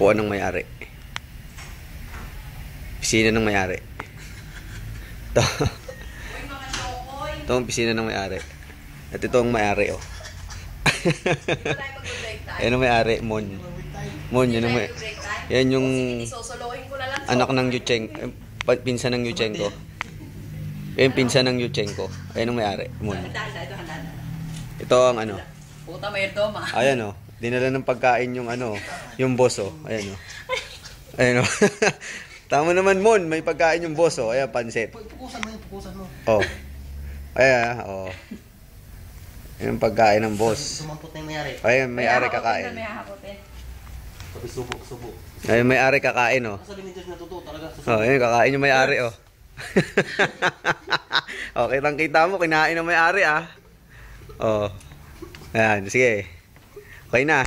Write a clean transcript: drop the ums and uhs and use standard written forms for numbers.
Upuan ng may-ari. Pisina ng may-ari. Ito. Ito ang pisina ng may-ari. At ito ang may-ari, oh. Yan ang may-ari, Mon. Mon, yan ang may... Yan yung anak ng Yuchenko. Pinsan ng Yuchenko. Yan pinsan ng Yuchenko. Ayan ang may-ari, Mon. Ito ang ano. Puta may doma. Ayan, oh. Dinala ng pagkain yung ano, yung boss, oh. Ayan, oh. Ayan, oh. Tama naman, Mon. May pagkain yung boss, oh. Ayan, pansit. Pukusan mo. Oh. Ayan, oh. Ayan ang pagkain ng boss. Sumampot na yung mayari. Ayan, may-ari kakain. Sabi subo. Ayan, may-ari kakain, oh. Sabi ni Diyos na totoo talaga. Oh, ayan, kakain yung may-ari, oh. Oh, kitang-kita mo, kinain ng may-ari, ah. Oh. Ayan, sige. Okay na.